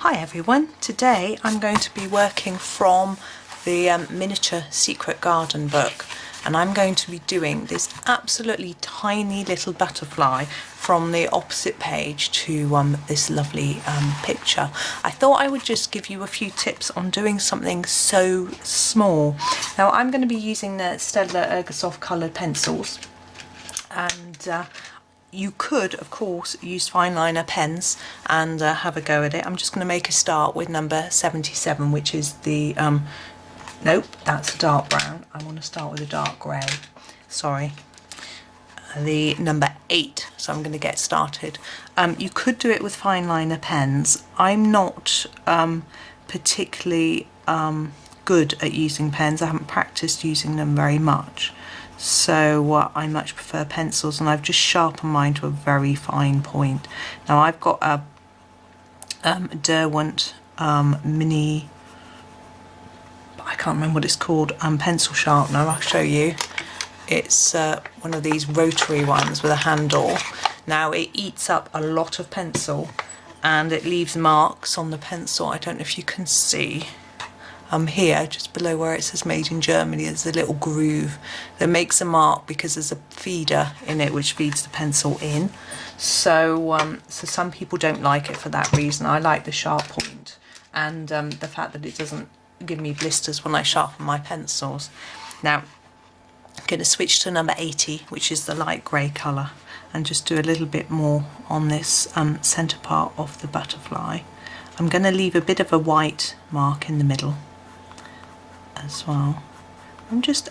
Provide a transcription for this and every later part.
Hi everyone, today I'm going to be working from the Miniature Secret Garden book, and I'm going to be doing this absolutely tiny little butterfly from the opposite page to this lovely picture. I thought I would just give you a few tips on doing something so small. Now I'm going to be using the Staedtler Ergosoft coloured pencils, and you could, of course, use fine liner pens and have a go at it. I'm just going to make a start with number 77, which is the, nope, that's a dark brown. I want to start with a dark grey, sorry. The number 8, so I'm going to get started. You could do it with fine liner pens. I'm not particularly good at using pens. I haven't practiced using them very much. So I much prefer pencils, and I've just sharpened mine to a very fine point. Now I've got a Derwent mini, I can't remember what it's called, pencil sharpener. I'll show you. It's one of these rotary ones with a handle. Now it eats up a lot of pencil and it leaves marks on the pencil. I don't know if you can see. Here, just below where it says made in Germany, there's a little groove that makes a mark because there's a feeder in it which feeds the pencil in. So some people don't like it for that reason. I like the sharp point and the fact that it doesn't give me blisters when I sharpen my pencils. Now, I'm going to switch to number 80, which is the light grey colour, and just do a little bit more on this centre part of the butterfly. I'm going to leave a bit of a white mark in the middle as well. I'm just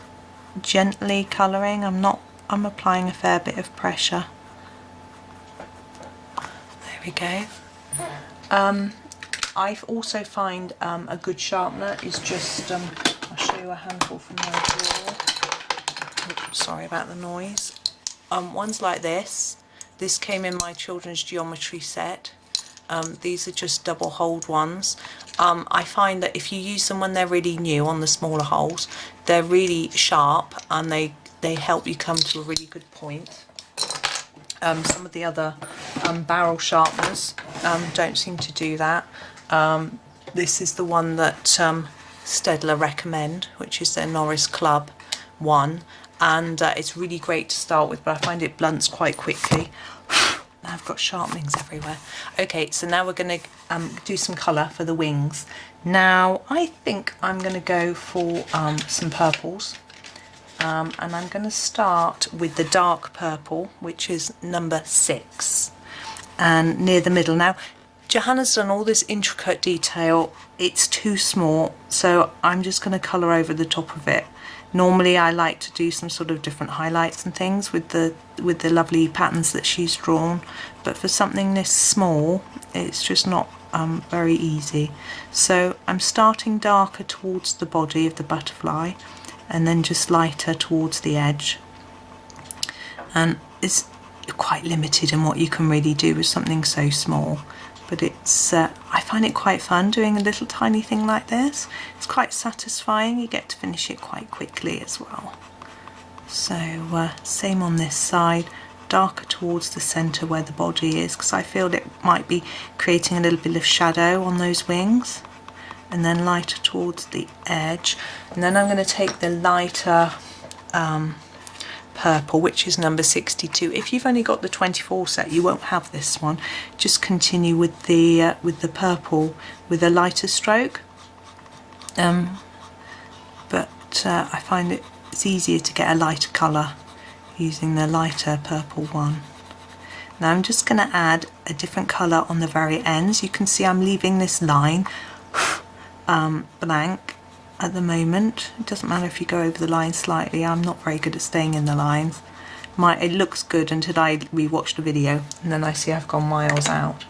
gently colouring. I'm applying a fair bit of pressure. There we go. I also find a good sharpener is just, I'll show you a handful from my drawer. Oops, sorry about the noise. Ones like this. This came in my children's geometry set. These are just double holed ones. I find that if you use them when they're really new on the smaller holes, they're really sharp and they help you come to a really good point. Some of the other barrel sharpeners don't seem to do that. This is the one that Staedtler recommend, which is their Noris Club one, and it's really great to start with, but I find it blunts quite quickly. I've got sharpenings everywhere. Okay, so now we're going to do some colour for the wings. Now I think I'm going to go for some purples, and I'm going to start with the dark purple, which is number 6, and near the middle. Now Johanna's done all this intricate detail. It's too small, so I'm just going to colour over the top of it. Normally I like to do some sort of different highlights and things with the lovely patterns that she's drawn, but for something this small it's just not very easy. So I'm starting darker towards the body of the butterfly and then just lighter towards the edge, and it's quite limited in what you can really do with something so small. But it's I find it quite fun doing a little tiny thing like this. It's quite satisfying. You get to finish it quite quickly as well. So same on this side, darker towards the centre where the body is, because I feel it might be creating a little bit of shadow on those wings, and then lighter towards the edge. And then I'm going to take the lighter purple, which is number 62. If you've only got the 24 set, you won't have this one. Just continue with the purple with a lighter stroke. But I find it's easier to get a lighter colour using the lighter purple one. Now I'm just going to add a different colour on the very ends. You can see I'm leaving this line blank at the moment. It doesn't matter if you go over the line slightly. I'm not very good at staying in the lines. It looks good until I rewatch the video and then I see I've gone miles out.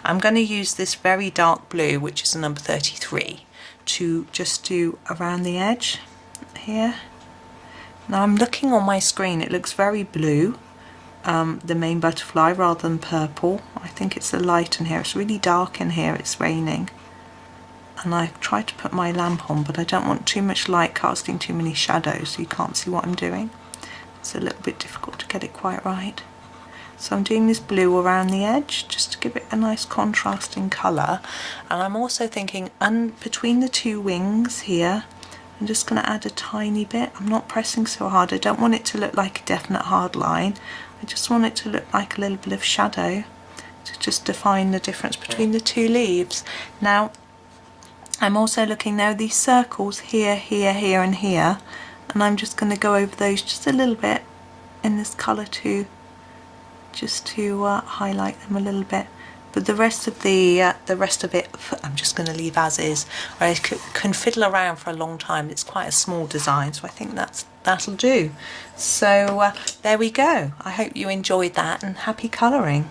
I'm going to use this very dark blue, which is a number 33, to just do around the edge here. Now I'm looking on my screen, it looks very blue, the main butterfly, rather than purple. I think it's the light in here. It's really dark in here, it's raining. And I've tried to put my lamp on, but I don't want too much light casting too many shadows so you can't see what I'm doing. It's a little bit difficult to get it quite right. So I'm doing this blue around the edge just to give it a nice contrasting colour. And I'm also thinking between the two wings here, I'm just going to add a tiny bit. I'm not pressing so hard. I don't want it to look like a definite hard line. I just want it to look like a little bit of shadow to just define the difference between the two leaves. Now, I'm also looking now these circles here, here, here and here, and I'm just going to go over those just a little bit in this colour too, just to highlight them a little bit. But the rest of it I'm just going to leave as is. I can fiddle around for a long time. It's quite a small design, so I think that'll do. So there we go. I hope you enjoyed that, and happy colouring.